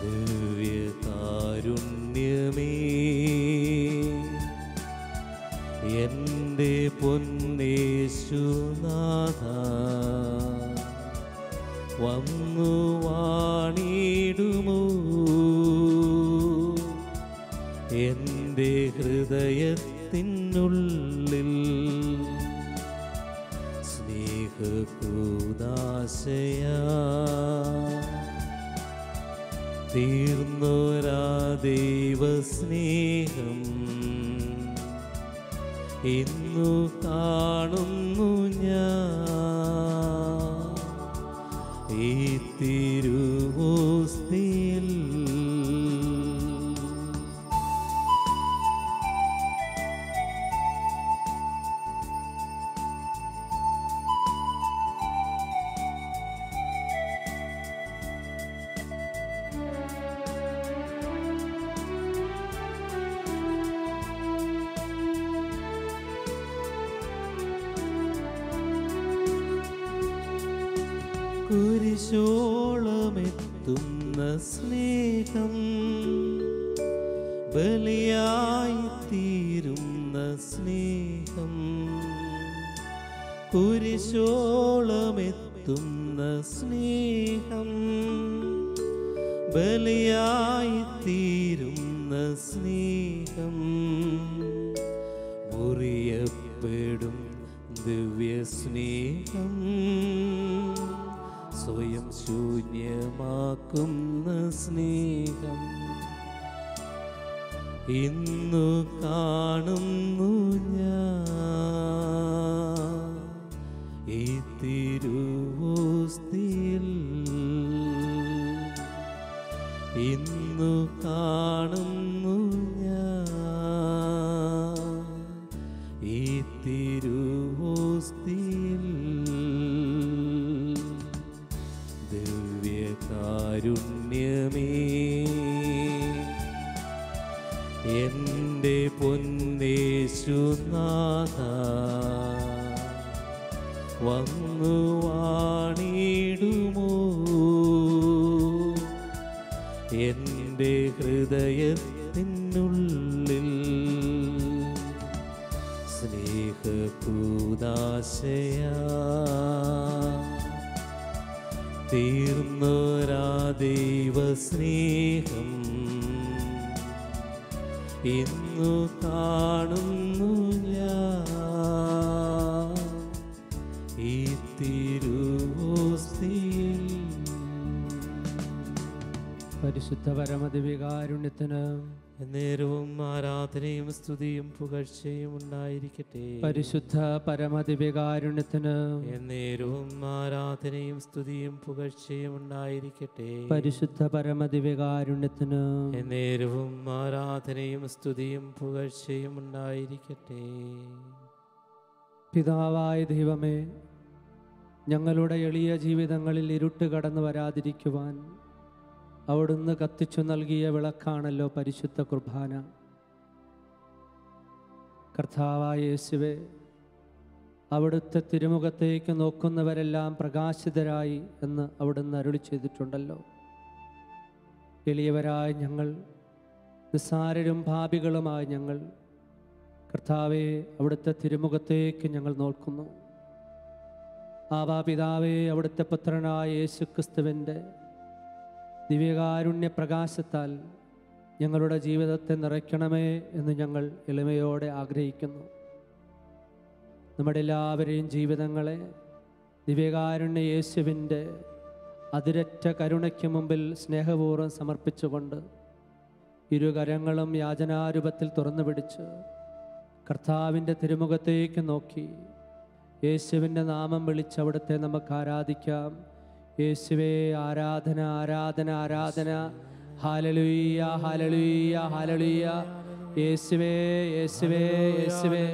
ദിവ്യകാരുണ്യമേ എൻ്റെ പൊന്നേശുനാഥ വന്നു വാണിടുമോ എൻ്റെ ഹൃദയത്തിനുള്ളിൽ സ്നേഹകൂദാശയാ തീർന്നൊരാ ദൈവസ്നേഹം ഇന്നു കാണുന്നു ഞാൻ ഈ തിരുവോസ്തിയിൽ. കുരിശോളമെത്തുന്ന സ്നേഹം ബലിയായി തീരുന്ന സ്നേഹം കുരിശോളമെത്തുന്ന സ്നേഹം ബലിയായി തീരുന്ന സ്നേഹം മുറിയപ്പെടും ദിവ്യസ്നേഹം സ്വയം ശൂന്യമാക്കുന്ന സ്നേഹം ഇന്നു കാണുന്നു ഞാൻ ഈ തിരുവോസ്തിയിൽ. ഇന്നു കാണുന്നു ഞാൻ ഈ തിരുവോസ്തിയിൽ. ദിവ്യകാരുണ്യമേ എൻ്റെ പൊന്നേശുനാഥ വന്നു വാണിടുമോ എൻ്റെ ഹൃദയത്തിനുള്ളിൽ സ്നേഹകൂദാശയാ തീർന്നൊരാ ദൈവസ്നേഹം ഇന്നു കാണുന്നു ഞാൻ ഈ തിരുവോസ്തിയിൽ. പരിശുദ്ധ പരമദിവ്യകാരുണ്യത്തിന് നേരവും ആരാധനയും സ്തുതിയും പുകഴ്ചയും ഉണ്ടായിരിക്കട്ടെ. പരിശുദ്ധ പരമദിവ്യകാരുണ്യത്തിന് നേരവും ആരാധനയും സ്തുതിയും പുകഴ്ചയും ഉണ്ടായിരിക്കട്ടെ. പരിശുദ്ധ പരമദിവ്യകാരുണ്യത്തിന് നേരവും ആരാധനയും സ്തുതിയും പുകഴ്ചയും ഉണ്ടായിരിക്കട്ടെ. പിതാവായ ദൈവമേ, ഞങ്ങളുടെ എളിയ ജീവിതങ്ങളിൽ ഇരുട്ട് കടന്നു വരാതിരിക്കുവാൻ അവിടുന്ന് കത്തിച്ചു നൽകിയ വിളക്കാണല്ലോ പരിശുദ്ധ കുർബാന. കർത്താവായ യേശുവേ, അവിടുത്തെ തിരുമുഖത്തേക്ക് നോക്കുന്നവരെല്ലാം പ്രകാശിതരായി എന്ന് അവിടുന്ന് അരുളി ചെയ്തിട്ടുണ്ടല്ലോ. എളിയവരായ ഞങ്ങൾ, നിസ്സാരരും പാപികളുമായ ഞങ്ങൾ, കർത്താവേ, അവിടുത്തെ തിരുമുഖത്തേക്ക് ഞങ്ങൾ നോക്കുന്നു. ആവാ പിതാവേ, അവിടുത്തെ പുത്രനായ യേശുക്രിസ്തുവിൻ്റെ ദിവ്യകാരുണ്യ പ്രകാശത്താൽ ഞങ്ങളുടെ ജീവിതത്തെ നിറയ്ക്കണമേ എന്ന് ഞങ്ങൾ എളിമയോടെ ആഗ്രഹിക്കുന്നു. നമ്മുടെ എല്ലാവരെയും ജീവിതങ്ങളെ ദിവ്യകാരുണ്യ യേശുവിൻ്റെ അതിരറ്റ കരുണയ്ക്ക് മുമ്പിൽ സ്നേഹപൂർവ്വം സമർപ്പിച്ചുകൊണ്ട് ഇരുകരങ്ങളും യാചനാരൂപത്തിൽ തുറന്നു പിടിച്ച് കർത്താവിൻ്റെ തിരുമുഖത്തേക്ക് നോക്കി യേശുവിൻ്റെ നാമം വിളിച്ച് അവിടുത്തെ നമുക്ക് ആരാധിക്കാം. യേശുവേ, ആരാധന ആരാധന ആരാധന. Hallelujah hallelujah hallelujah. യേശുവേ യേശുവേ യേശുവേ.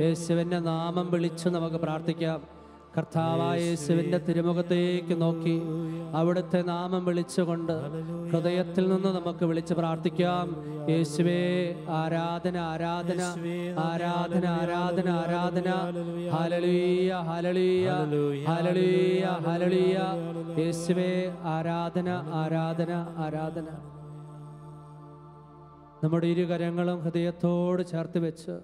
യേശുവിൻ്റെ നാമം വിളിച്ച് നമുക്ക് പ്രാർത്ഥിക്കാം. കർത്താവായ യേശുവിൻ്റെ തിരുമുഖത്തേക്ക് നോക്കി അവിടുത്തെ നാമം വിളിച്ചുകൊണ്ട് ഹൃദയത്തിൽ നിന്ന് നമുക്ക് വിളിച്ച് പ്രാർത്ഥിക്കാം. യേശുവേ, ആരാധന ആരാധന ആരാധന ആരാധന ആരാധന. Hallelujah hallelujah hallelujah hallelujah. യേശുവേ, ആരാധന ആരാധന ആരാധന. നമ്മുടെ ഇരുകരങ്ങളും ഹൃദയത്തോട് ചേർത്ത് വെച്ച്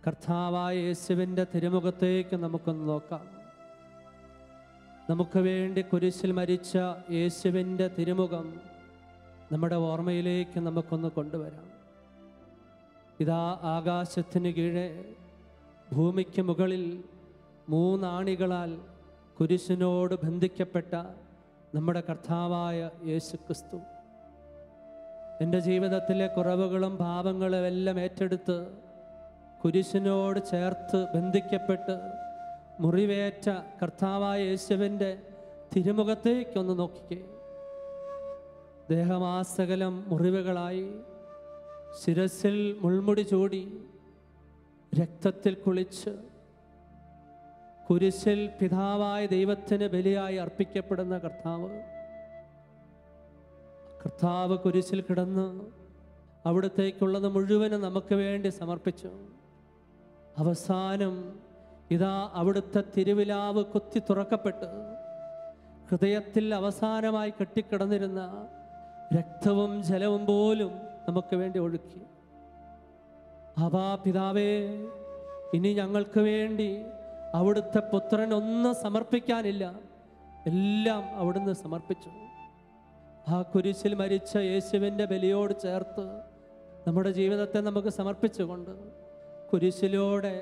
കർത്താവായ യേശുവിൻ്റെ തിരുമുഖത്തേക്ക് നമുക്കൊന്ന് നോക്കാം. നമുക്ക് വേണ്ടി കുരിശിൽ മരിച്ച യേശുവിൻ്റെ തിരുമുഖം നമ്മുടെ ഓർമ്മയിലേക്ക് നമുക്കൊന്ന് കൊണ്ടുവരാം. ഇതാ ആകാശത്തിന് കീഴെ ഭൂമിക്ക് മുകളിൽ 3 ആണികളാൽ കുരിശിനോട് ബന്ധിക്കപ്പെട്ട നമ്മുടെ കർത്താവായ യേശുക്രിസ്തു എൻ്റെ ജീവിതത്തിലെ കുറവുകളും പാപങ്ങളും എല്ലാം ഏറ്റെടുത്ത് കുരിശിനോട് ചേർത്ത് ബന്ധിക്കപ്പെട്ട് മുറിവേറ്റ കർത്താവായ യേശുവിൻ്റെ തിരുമുഖത്തേക്കൊന്ന് നോക്കിക്കേ. ദേഹമാസകലം മുറിവുകളായി, ശിരസിൽ മുൾമുടി ചൂടി, രക്തത്തിൽ കുളിച്ച് കുരിശിൽ പിതാവായ ദൈവത്തിന് ബലിയായി അർപ്പിക്കപ്പെടുന്ന കർത്താവ് കുരിശിൽ കിടന്ന് അവിടത്തേക്കുള്ളത് മുഴുവനും നമുക്ക് വേണ്ടി സമർപ്പിച്ചു. അവസാനം ഇതാ അവിടുത്തെ തിരുവിലാവ് കുത്തി തുറക്കപ്പെട്ട് ഹൃദയത്തിൽ അവസാനമായി കെട്ടിക്കിടന്നിരുന്ന രക്തവും ജലവും പോലും നമുക്ക് വേണ്ടി ഒഴുക്കി. അവാ പിതാവേ, ഇനി ഞങ്ങൾക്ക് വേണ്ടി അവിടുത്തെ പുത്രൻ ഒന്നും സമർപ്പിക്കാനില്ല, എല്ലാം അവിടുന്ന് സമർപ്പിച്ചു. ആ കുരിശിൽ മരിച്ച യേശുവിൻ്റെ ബലിയോട് ചേർത്ത് നമ്മുടെ ജീവിതത്തെ നമുക്ക് സമർപ്പിച്ചുകൊണ്ട് കുരിശിലൂടെ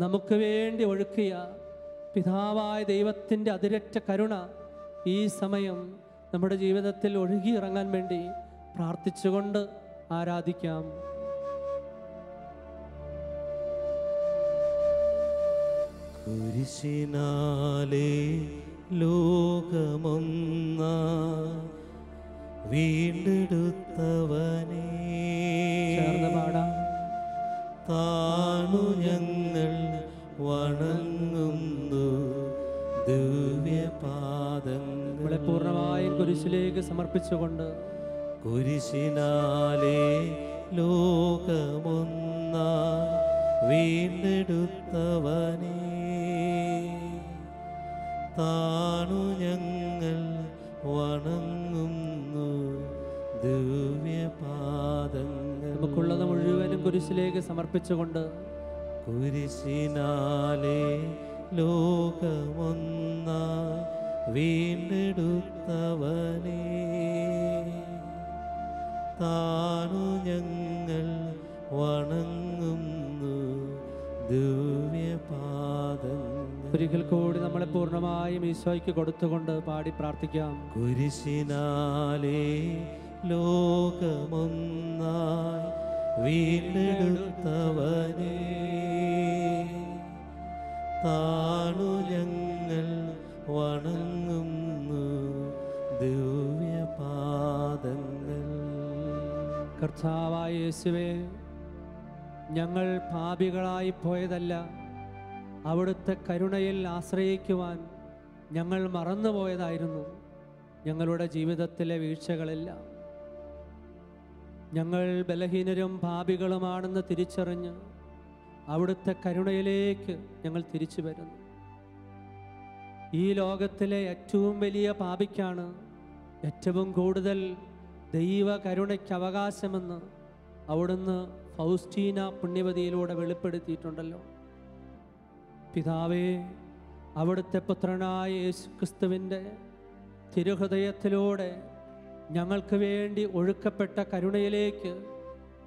നമുക്ക് വേണ്ടി ഒഴുക്കിയ പിതാവായ ദൈവത്തിൻ്റെ അതിരറ്റ കരുണ ഈ സമയം നമ്മുടെ ജീവിതത്തിൽ ഒഴുകിയിറങ്ങാൻ വേണ്ടി പ്രാർത്ഥിച്ചുകൊണ്ട് ആരാധിക്കാം. കുരിശിനാലേ ലോകമൊന്നാ വീണ്ടെടുത്തവനേ, ചേർന്ന് പാടാം. താണു ഞങ്ങൾ വണങ്ങുന്നു ദിവ്യപാദങ്ങൾ. നമ്മളെ പൂർണ്ണമായും കുരിശിലേക്ക് സമർപ്പിച്ചുകൊണ്ട് കുരിശിനാലേ ലോകമൊന്നായി വീണ്ടെടുത്തവനേ, താണു ഞങ്ങൾ വണങ്ങുന്നു ദിവ്യപാദങ്ങൾ. നമുക്കുള്ളത് മുഴുവനും കുരിശിലേക്ക് സമർപ്പിച്ചുകൊണ്ട് കുരിശിനാലേ ലോകമൊന്നായി വീണ്ടെടുത്തവനേ, താണു ഞങ്ങൾ വണങ്ങുന്നു ദിവ്യപാദങ്ങൾ. ഒരിക്കൽ കൂടി നമ്മളെ പൂർണ്ണമായും ഈശോയ്ക്ക് കൊടുത്തുകൊണ്ട് പാടി പ്രാർത്ഥിക്കാം. കുരിശിനാലേ ലോകമൊന്നായി വീണ്ടെടുത്തവനേ, താണു ഞങ്ങൾ വണങ്ങുന്നു ദിവ്യപാദങ്ങൾ. കർത്താവായ യേശുവേ, ഞങ്ങൾ പാപികളായി പോയതല്ല, അവിടുത്തെ കരുണയിൽ ആശ്രയിക്കുവാൻ ഞങ്ങൾ മറന്നുപോയതായിരുന്നു ഞങ്ങളുടെ ജീവിതത്തിലെ വീഴ്ചകളെല്ലാം. ഞങ്ങൾ ബലഹീനരും പാപികളുമാണെന്ന് തിരിച്ചറിഞ്ഞ് അവിടുത്തെ കരുണയിലേക്ക് ഞങ്ങൾ തിരിച്ചു വരുന്നു. ഈ ലോകത്തിലെ ഏറ്റവും വലിയ പാപിക്കാണ് ഏറ്റവും കൂടുതൽ ദൈവ കരുണയ്ക്ക് അവകാശമെന്ന് അവിടുന്ന് ഫൗസ്റ്റീന പുണ്യവതിയിലൂടെ വെളിപ്പെടുത്തിയിട്ടുണ്ടല്ലോ. പിതാവേ, അവിടുത്തെ പുത്രനായ യേശുക്രിസ്തുവിൻ്റെ തിരുഹൃദയത്തിലൂടെ ഞങ്ങൾക്ക് വേണ്ടി ഒഴുക്കപ്പെട്ട കരുണയിലേക്ക്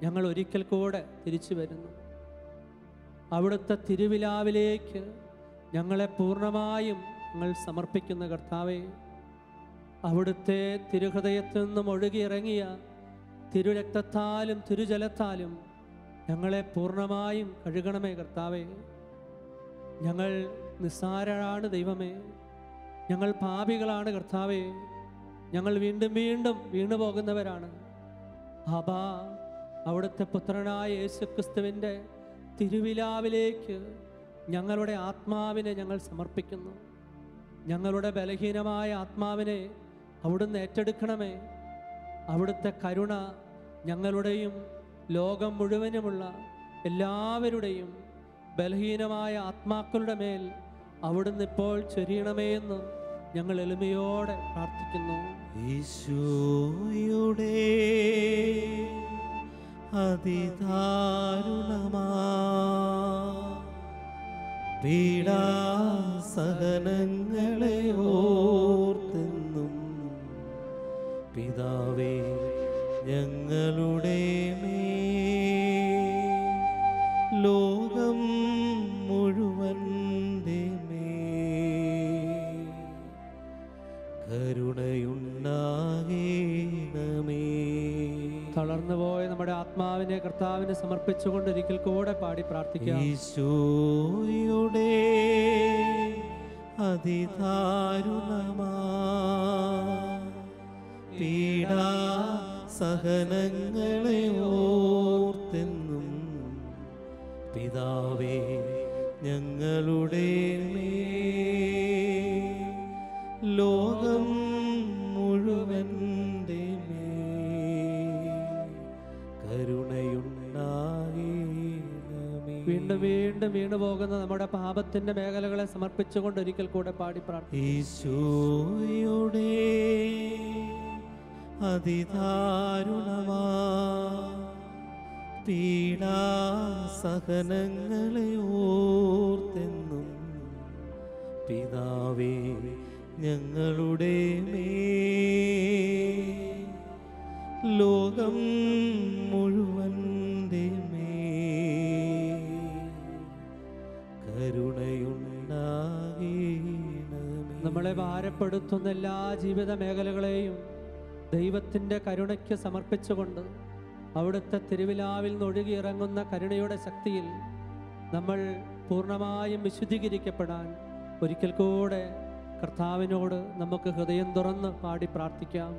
ഞങ്ങൾ ഒരിക്കൽ കൂടെ തിരിച്ചു വരുന്നു. അവിടുത്തെ തിരുവിലാവിലേക്ക് ഞങ്ങളെ പൂർണ്ണമായും ഞങ്ങൾ സമർപ്പിക്കുന്ന കർത്താവേ, അവിടുത്തെ തിരുഹൃദയത്തിൽ നിന്നും ഒഴുകിയിറങ്ങിയ തിരുരക്തത്താലും തിരുജലത്താലും ഞങ്ങളെ പൂർണ്ണമായും കഴുകണമേ കർത്താവേ. ഞങ്ങൾ നിസ്സാരരാണ് ദൈവമേ, ഞങ്ങൾ പാപികളാണ് കർത്താവേ, ഞങ്ങൾ വീണ്ടും വീണ്ടും വീണു പോകുന്നവരാണ്. ആബാ, അവിടുത്തെ പുത്രനായ യേശുക്രിസ്തുവിൻ്റെ തിരുവിലാവിലേക്ക് ഞങ്ങളുടെ ആത്മാവിനെ ഞങ്ങൾ സമർപ്പിക്കുന്നു. ഞങ്ങളുടെ ബലഹീനമായ ആത്മാവിനെ അവിടുന്ന് ഏറ്റെടുക്കണമേ. അവിടുത്തെ കരുണ ഞങ്ങളുടെയും ലോകം മുഴുവനുമുള്ള എല്ലാവരുടെയും ബലഹീനമായ ആത്മാക്കളുടെ മേൽ അവിടുന്ന് ഇപ്പോൾ ചൊരിയണമേ എന്ന് ഞങ്ങൾ എളിമയോടെ പ്രാർത്ഥിക്കുന്നു. ഈശോയുടെ അതിദാരുണമാ പീഡാസഹനങ്ങളെ ഓർത്തെന്നും പിതാവേ ഞങ്ങളുടെ മേൽ ലോകം മുഴുവൻ്റെ മേൽ കരുണയുണ്ടാകണമേ. തളർന്നുപോയ നമ്മുടെ ആത്മാവിനെ കർത്താവിന് സമർപ്പിച്ചുകൊണ്ട് ഒരിക്കൽ കൂടെ പാടി പ്രാർത്ഥിക്കാം. ഈശോയുടെ അതിദാരുണമാ പീഡാസഹനങ്ങളെ ഓർത്തെന്നും പിതാവേ ഞങ്ങളുടെ മേൽ ലോകം മുഴുവൻ്റെ മേൽ കരുണയുണ്ടാകണമേ. വീണ്ടും വീണ്ടും വീണു പോകുന്ന നമ്മുടെ പാപത്തിന്റെ മേഖലകളെ സമർപ്പിച്ചുകൊണ്ട് ഒരിക്കൽ കൂടെ പാടി പ്രാർത്ഥിക്കാം. ഈശോയുടെ അതിദാരുണമാ പീഡാസഹനങ്ങളെ ഓർത്തെന്നും പിതാവേ ഞങ്ങളുടെ മേൽ ലോകം മുഴുവൻ്റെ മേൽ കരുണയുണ്ടാകണമേ. നമ്മളെ ഭാരപ്പെടുത്തുന്ന എല്ലാ ജീവിത മേഖലകളെയും ദൈവത്തിൻ്റെ കരുണയ്ക്ക് സമർപ്പിച്ചുകൊണ്ട് അവിടുത്തെ തിരുവിലാവിൽ നിന്ന് ഒഴുകിയിറങ്ങുന്ന കരുണയുടെ ശക്തിയിൽ നമ്മൾ പൂർണ്ണമായും വിശുദ്ധീകരിക്കപ്പെടാൻ ഒരിക്കൽ കൂടെ കർത്താവിനോട് നമുക്ക് ഹൃദയം തുറന്ന് പാടി പ്രാർത്ഥിക്കാം.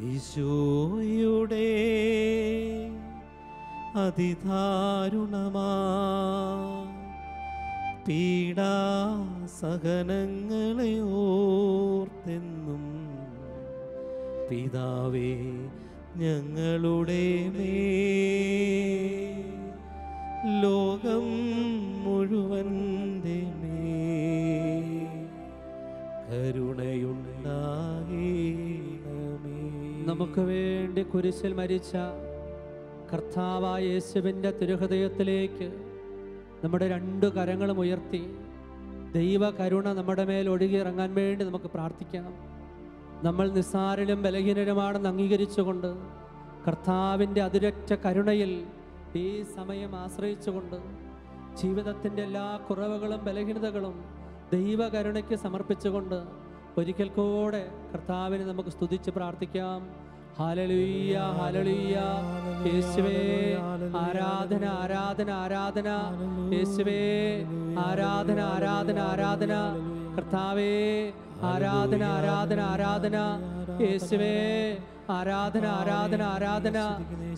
ഈശോയുടെ അതിദാരുണമാ പീഡാസഹനങ്ങളെ ഓർത്തെന്നും പിതാവേ ഞങ്ങളുടെ മേൽ ലോകം മുഴുവൻ്റെ മേൽ കരുണയുണ്ടാകണമേ. നമുക്ക് വേണ്ടി കുരിശിൽ മരിച്ച കർത്താവായ യേശുവിൻ്റെ തിരുഹൃദയത്തിലേക്ക് നമ്മുടെ രണ്ട് കരങ്ങളും ഉയർത്തി ദൈവ കരുണ നമ്മുടെ മേൽ ഒഴുകിയിറങ്ങാൻ വേണ്ടി നമുക്ക് പ്രാർത്ഥിക്കാം. നമ്മൾ നിസ്സാരനും ബലഹീനരുമാണെന്ന് അംഗീകരിച്ചുകൊണ്ട് കർത്താവിൻ്റെ അതിരറ്റ കരുണയിൽ ഈ സമയം ആശ്രയിച്ചുകൊണ്ട് ജീവിതത്തിൻ്റെ എല്ലാ കുറവുകളും ബലഹീനതകളും ദൈവകരുണയ്ക്ക് സമർപ്പിച്ചുകൊണ്ട് ഒരിക്കൽ കൂടെ കർത്താവിനെ നമുക്ക് സ്തുതിച്ച് പ്രാർത്ഥിക്കാം. Hallelujah hallelujah. യേശുവേ ആരാധന ആരാധന ആരാധന. യേശുവേ ആരാധന ആരാധന ആരാധന. കർത്താവേ ആരാധന ആരാധന ആരാധന. യേശുവേ ആരാധന ആരാധന ആരാധന.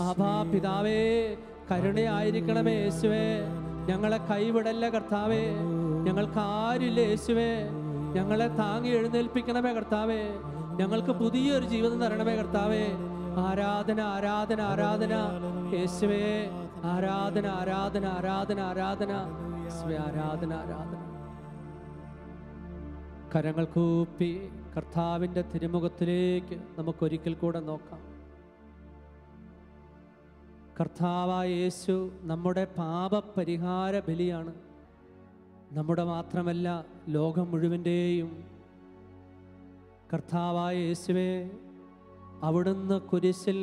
ആഭാ പിതാവേ കരുണയായിരിക്കണമേ യേശുവേ. ഞങ്ങളെ കൈവിടല്ല കർത്താവേ. ഞങ്ങൾക്ക് ആരില്ല യേശുവേ. ഞങ്ങളെ താങ്ങി എഴുന്നേൽപ്പിക്കണമേ കർത്താവേ. ഞങ്ങൾക്ക് പുതിയൊരു ജീവിതം തരണമേ കർത്താവേ. ആരാധന ആരാധന ആരാധന. യേശുവേ ആരാധന ആരാധന ആരാധന ആരാധന. യേശുവേ ആരാധന ആരാധന. കരങ്ങൾ കൂപ്പി കർത്താവിൻ്റെ തിരുമുഖത്തിലേക്ക് നമുക്കൊരിക്കൽ കൂടെ നോക്കാം. കർത്താവായ യേശു നമ്മുടെ പാപപരിഹാര ബലിയാണ്. നമ്മുടെ മാത്രമല്ല ലോകം മുഴുവൻ്റെയും. കർത്താവായ യേശുവേ അവിടുന്ന് കുരിശിൽ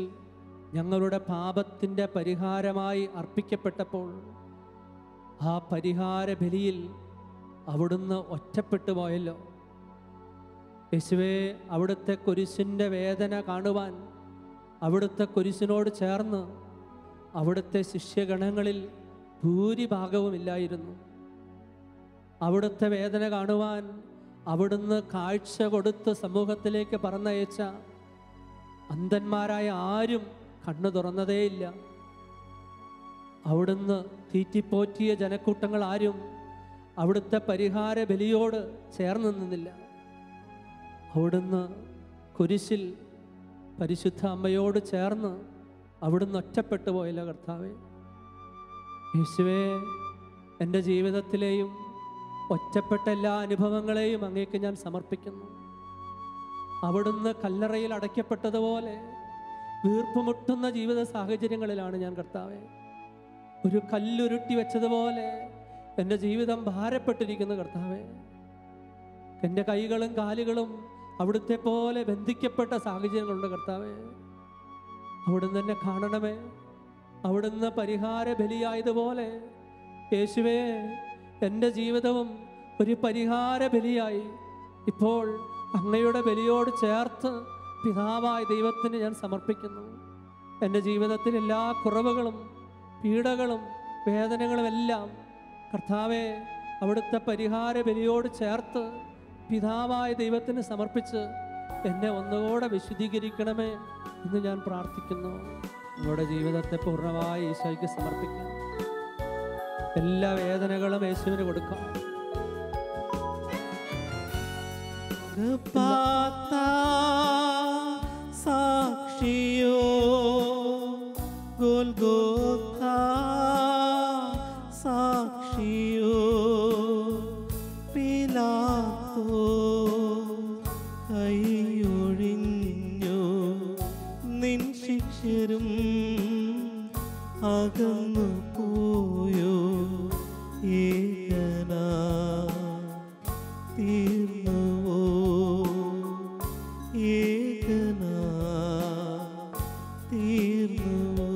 ഞങ്ങളുടെ പാപത്തിൻ്റെ പരിഹാരമായി അർപ്പിക്കപ്പെട്ടപ്പോൾ ആ പരിഹാര ബലിയിൽ അവിടുന്ന് ഒറ്റപ്പെട്ടു പോയല്ലോ. യേശുവേ അവിടുത്തെ കുരിശിൻ്റെ വേദന കാണുവാൻ അവിടുത്തെ കുരിശിനോട് ചേർന്ന് അവിടുത്തെ ശിഷ്യഗണങ്ങളിൽ ഭൂരിഭാഗവുമില്ലായിരുന്നു. അവിടുത്തെ വേദന കാണുവാൻ അവിടുന്ന് കാഴ്ച കൊടുത്ത് സമൂഹത്തിലേക്ക് പറഞ്ഞയച്ച അന്ധന്മാരായ ആരും കണ്ണു തുറന്നതേയില്ല. അവിടുന്ന് തീറ്റിപ്പോറ്റിയ ജനക്കൂട്ടങ്ങൾ ആരും അവിടുത്തെ പരിഹാര ബലിയോട് ചേർന്ന് നിന്നില്ല. അവിടുന്ന് കുരിശിൽ പരിശുദ്ധ അമ്മയോട് ചേർന്ന് അവിടുന്ന് ഒറ്റപ്പെട്ടു പോയില്ല കർത്താവേ. യേശുവേ, എൻ്റെ ജീവിതത്തിലെയും ഒറ്റപ്പെട്ട എല്ലാ അനുഭവങ്ങളെയും അങ്ങേക്ക് ഞാൻ സമർപ്പിക്കുന്നു. അവിടുന്ന് കല്ലറയിൽ അടയ്ക്കപ്പെട്ടതുപോലെ വീർപ്പുമുട്ടുന്ന ജീവിത സാഹചര്യങ്ങളിലാണ് ഞാൻ കർത്താവേ. ഒരു കല്ലുരുട്ടി വെച്ചതുപോലെ എൻ്റെ ജീവിതം ഭാരപ്പെട്ടിരിക്കുന്നു കർത്താവേ. എൻ്റെ കൈകളും കാലുകളും അവിടുത്തെ പോലെ ബന്ധിക്കപ്പെട്ട സാഹചര്യങ്ങളുണ്ട് കർത്താവേ. അവിടുന്ന് എന്നെ കാണണമേ. അവിടുന്ന് പരിഹാര ബലിയായതുപോലെ യേശുവേ, എൻ്റെ ജീവിതവും ഒരു പരിഹാര ബലിയായി ഇപ്പോൾ അങ്ങയുടെ ബലിയോട് ചേർത്ത് പിതാവായ ദൈവത്തിന് ഞാൻ സമർപ്പിക്കുന്നു. എൻ്റെ ജീവിതത്തിൽ എല്ലാ കുറവുകളും പീഡകളും വേദനകളും എല്ലാം കർത്താവേ, അവിടുത്തെ പരിഹാര ബലിയോട് ചേർത്ത് പിതാവായ ദൈവത്തിന് സമർപ്പിച്ച് എന്നെ ഒന്നുകൂടെ വിശുദ്ധീകരിക്കണമേ എന്ന് ഞാൻ പ്രാർത്ഥിക്കുന്നു. നിങ്ങളുടെ ജീവിതത്തെ പൂർണ്ണമായി ഈശോയ്ക്ക് സമർപ്പിക്കാം. എല്ലാ വേദനകളും യേശുവിന് കൊടുക്കാം. സാക്ഷിയോ ഗോൽഗോഥാ സാക്ഷിയോ പിലാത്തോ കൈയൊഴിഞ്ഞു നിൻ ശിക്ഷരും അകന്നു പോയോ ഏകനാ തീർന്നുവോ ഏകനാ തീർന്നുവോ.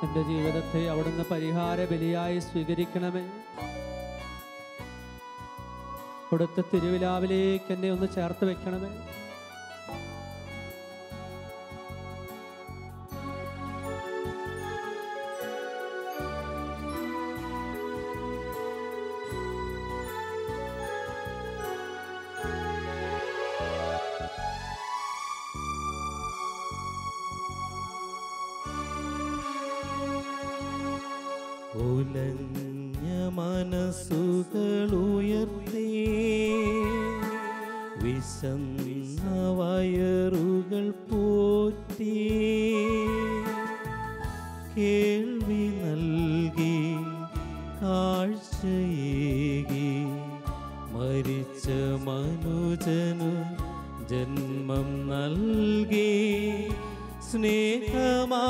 എൻ്റെ ജീവിതത്തെ അവിടുന്ന് പരിഹാര ബലിയായി സ്വീകരിക്കണമേ. അവിടുത്തെ തിരുവിലാവിലേക്ക് എന്നെ ഒന്ന് ചേർത്ത് വെക്കണമേ. ഉലഞ്ഞ മനസ്സുകളുയർത്തി വിശന്ന വയറുകൾ പോറ്റി കേൾവി നൽകി കാഴ്ചയേകി മരിച്ച മനുജനു ജന്മം നൽകി സ്നേഹമാ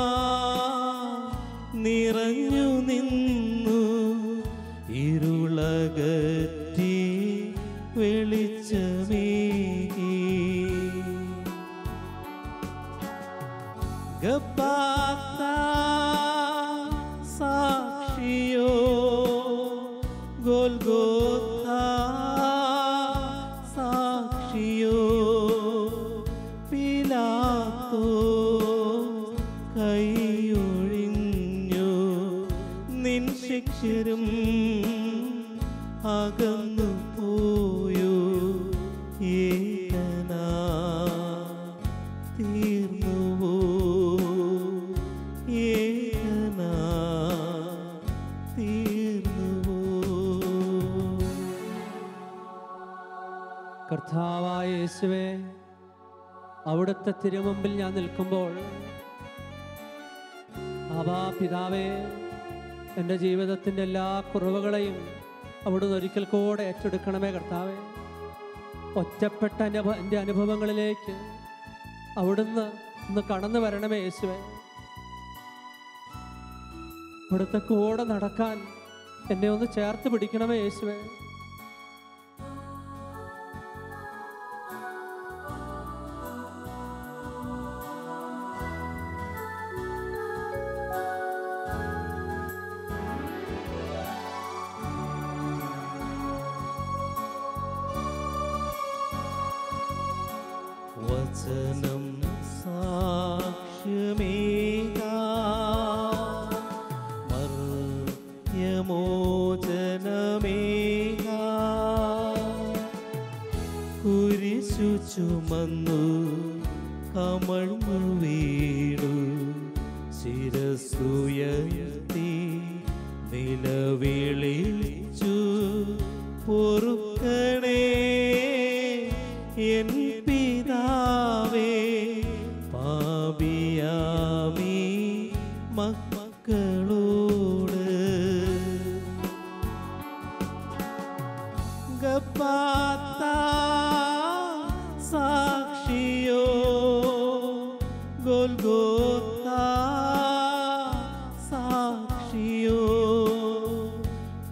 നിറഞ്ഞു നിന്നു ഇരുളകറ്റി വെളിച്ചമേകി ഗബ്ബാത്താ സാക്ഷിയോ ഗോൽഗോഥാ സാക്ഷിയോ പിലാത്തോ കൈയൊഴിഞ്ഞു നിൻ ശിക്ഷരും അകന്നു പോയോ ഏകനാ തീർന്നുവോ ഏകനാ തീർന്നുവോ. കർത്താവായ യേശുവേ, അവിടുത്തെ തിരുമുമ്പിൽ ഞാൻ നിൽക്കുമ്പോൾ ആബാ പിതാവേ, എൻ്റെ ജീവിതത്തിൻ്റെ എല്ലാ കുറവുകളെയും അവിടുന്ന് ഒരിക്കൽ കൂടെ ഏറ്റെടുക്കണമേ കർത്താവേ. ഒറ്റപ്പെട്ട എൻ്റെ അനുഭവങ്ങളിലേക്ക് അവിടുന്ന് ഒന്ന് കടന്നു വരണമേ യേശുവേ. അവിടുത്തെ കൂടെ നടക്കാൻ എന്നെ ഒന്ന് ചേർത്ത് പിടിക്കണമേ യേശുവേ. വചനം സാക്ഷ്യമേകാ ചുമന്നു കമഴ്ന്നു വീണു ശിരസ്സുയർത്തി നിലവിളിച്ചു പൊറുക്കണേ എൻ പിതാവേ പാപിയാമീ മക്കളോട് ഗബ്ബാത്ത സാക്ഷിയോ ഗോൽഗോത്ത സാക്ഷിയോ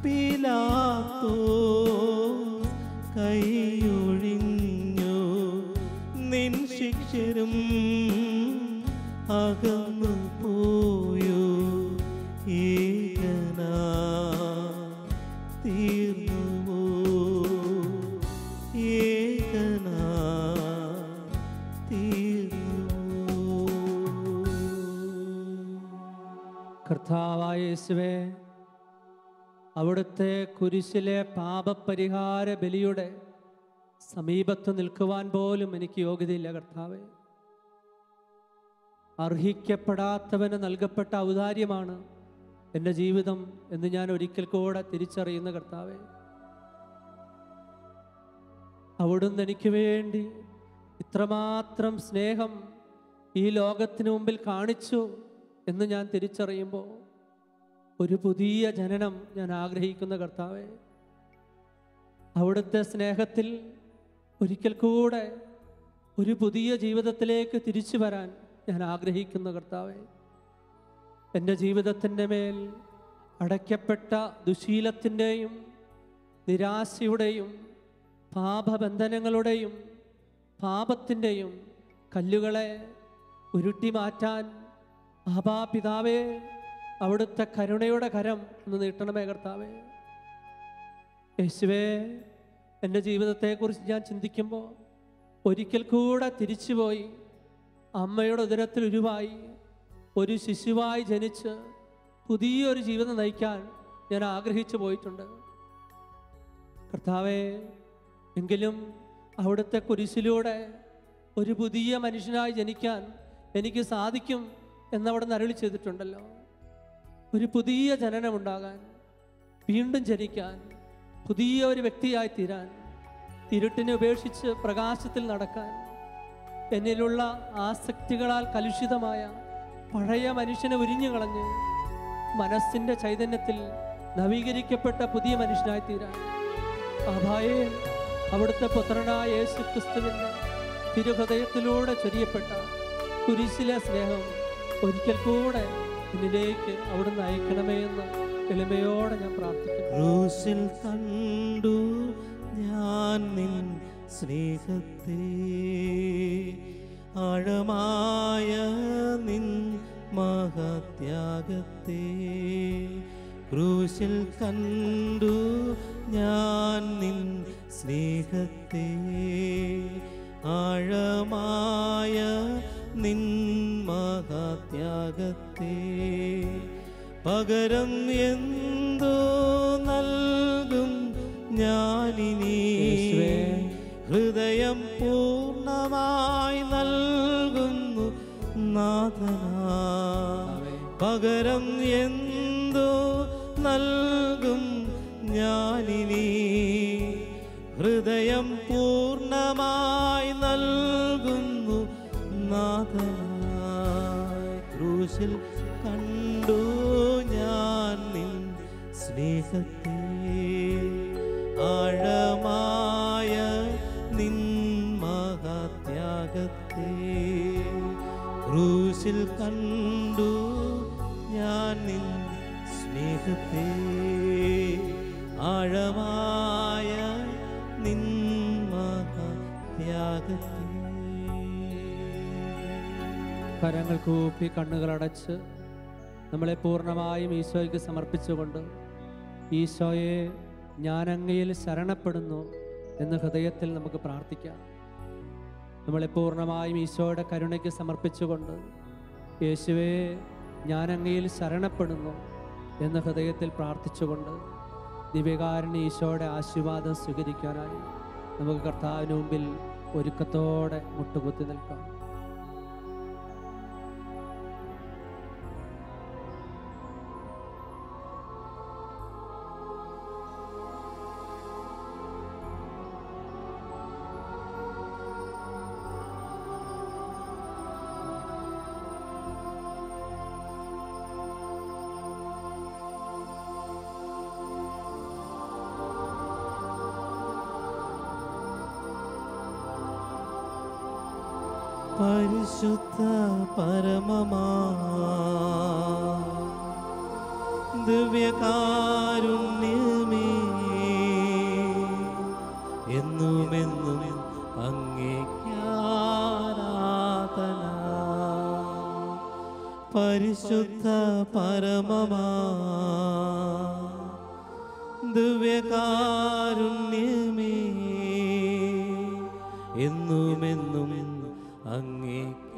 പീലാത്തോസ് കൈയൊഴിഞ്ഞു നിൻ ശിക്ഷരും അകന്നു പോയോ ഏകനാ തീർന്നുവോ ഏകനാ തീർന്നുവോ. കർത്താവായ യേശുവേ, അവിടുത്തെ കുരിശിലെ പാപപരിഹാര ബലിയുടെ സമീപത്ത് നിൽക്കുവാൻ പോലും എനിക്ക് യോഗ്യതയില്ല കർത്താവേ. അർഹിക്കപ്പെടാത്തവന് നൽകപ്പെട്ട ഔദാര്യമാണ് എൻ്റെ ജീവിതം എന്ന് ഞാൻ ഒരിക്കൽ കൂടെ തിരിച്ചറിയുന്ന കർത്താവേ, അവിടുന്ന് എനിക്ക് വേണ്ടി ഇത്രമാത്രം സ്നേഹം ഈ ലോകത്തിന് മുമ്പിൽ കാണിച്ചു എന്ന് ഞാൻ തിരിച്ചറിയുമ്പോൾ ഒരു പുതിയ ജനനം ഞാൻ ആഗ്രഹിക്കുന്ന കർത്താവേ. അവിടുത്തെ സ്നേഹത്തിൽ ഒരിക്കൽ കൂടെ ഒരു പുതിയ ജീവിതത്തിലേക്ക് തിരിച്ചു വരാൻ ഞാൻ ആഗ്രഹിക്കുന്ന കർത്താവേ. എൻ്റെ ജീവിതത്തിൻ്റെ മേൽ അടയ്ക്കപ്പെട്ട ദുശീലത്തിൻ്റെയും നിരാശയുടെയും പാപബന്ധനങ്ങളുടെയും പാപത്തിൻ്റെയും കല്ലുകളെ ഉരുട്ടി മാറ്റാൻ പിതാവേ, അവിടുത്തെ കരുണയുടെ കരം ഒന്ന് നീട്ടണമേ കർത്താവേ. യേശുവേ, എൻ്റെ ജീവിതത്തെക്കുറിച്ച് ഞാൻ ചിന്തിക്കുമ്പോൾ ഒരിക്കൽ കൂടെ തിരിച്ചുപോയി അമ്മയുടെ ഉദരത്തിൽ ഉരുവായി ഒരു ശിശുവായി ജനിച്ച് പുതിയൊരു ജീവിതം നയിക്കാൻ ഞാൻ ആഗ്രഹിച്ചു പോയിട്ടുണ്ട് കർത്താവേ. എങ്കിലും അവിടുത്തെ കുരിശിലൂടെ ഒരു പുതിയ മനുഷ്യനായി ജനിക്കാൻ എനിക്ക് സാധിക്കും എന്നവിടെ നിന്ന് അരുളി ചെയ്തിട്ടുണ്ടല്ലോ. ഒരു പുതിയ ജനനമുണ്ടാകാൻ, വീണ്ടും ജനിക്കാൻ, പുതിയ ഒരു വ്യക്തിയായി തീരാൻ, ഇരുട്ടിനെ ഉപേക്ഷിച്ച് പ്രകാശത്തിൽ നടക്കാൻ, എന്നിലുള്ള ആസക്തികളാൽ കലുഷിതമായ പഴയ മനുഷ്യനെ ഉരിഞ്ഞു കളഞ്ഞ് മനസ്സിൻ്റെ ചൈതന്യത്തിൽ നവീകരിക്കപ്പെട്ട പുതിയ മനുഷ്യനായി തീരാൻ അഭായേ അവിടുത്തെ പുത്രനായ യേശു ക്രിസ്തുവിൻ്റെ തിരുഹൃദയത്തിലൂടെ ചൊരിയപ്പെട്ട കുരിശിലെ സ്നേഹം ഒരിക്കൽ കൂടെ എന്നിലേക്ക് അവിടുന്ന് അയക്കണമേ എന്ന് എളിമയോടെ ഞാൻ പ്രാർത്ഥിക്കുന്നു. ക്രൂശിൽ കണ്ടു ഞാൻ നിൻ സ്നേഹത്തെ, ആഴമായ നിൻ മഹത്യാഗത്തെ. ക്രൂശിൽ കണ്ടു ഞാൻ നിൻ സ്നേഹത്തെ, ആഴമായ നിൻ മഹത്യാഗത്തെ. പകരം എന്തോ നൽകും ഞാനിനി, ഹൃദയം പൂർണ്ണമായി നൽകുന്നു നാഥനാ. പകരം എന്തോ നൽകും ഞാനിനി, ഹൃദയം പൂർണ്ണമായി നൽകുന്നു നാഥനാ. ക്രൂശിൽ കണ്ടു ഞാൻ നിൻ സ്നേഹത്തെ, ആഴമായ നിൻ മഹത്യാഗത്തെ. ക്രൂശിൽ കണ്ടു ഞാൻ നിൻ സ്നേഹത്തെ, ആഴമായ നിൻ മഹത്യാഗത്തെ. കരങ്ങൾ കൂപ്പി കണ്ണുകളടച്ച് നമ്മളെ പൂർണ്ണമായും ഈശോയ്ക്ക് സമർപ്പിച്ചുകൊണ്ട്, ഈശോയെ ഞാൻ അങ്ങയിൽ ശരണപ്പെടുന്നു എന്ന് ഹൃദയത്തിൽ നമുക്ക് പ്രാർത്ഥിക്കാം. നമ്മളെ പൂർണ്ണമായും ഈശോയുടെ കരുണയ്ക്ക് സമർപ്പിച്ചുകൊണ്ട്, യേശുവേ ഞാൻ അങ്ങയിൽ ശരണപ്പെടുന്നു എന്ന് ഹൃദയത്തിൽ പ്രാർത്ഥിച്ചുകൊണ്ട് ദിവ്യകാരുണ്യ ഈശോയുടെ ആശീർവാദം സ്വീകരിക്കാനായി നമുക്ക് കർത്താവിന് മുമ്പിൽ ഒരുക്കത്തോടെ മുട്ടുകുത്തി നിൽക്കാം. പരിശുദ്ധ പരമമാ ദിവ്യകാരുണ്യമേ, എന്നുമെന്നും അങ്ങേക്കാരാധന. പരിശുദ്ധ പരമമാ ദിവ്യകാരുണ്യമേ, എന്നുമെന്നും അങ്ങേക്ക്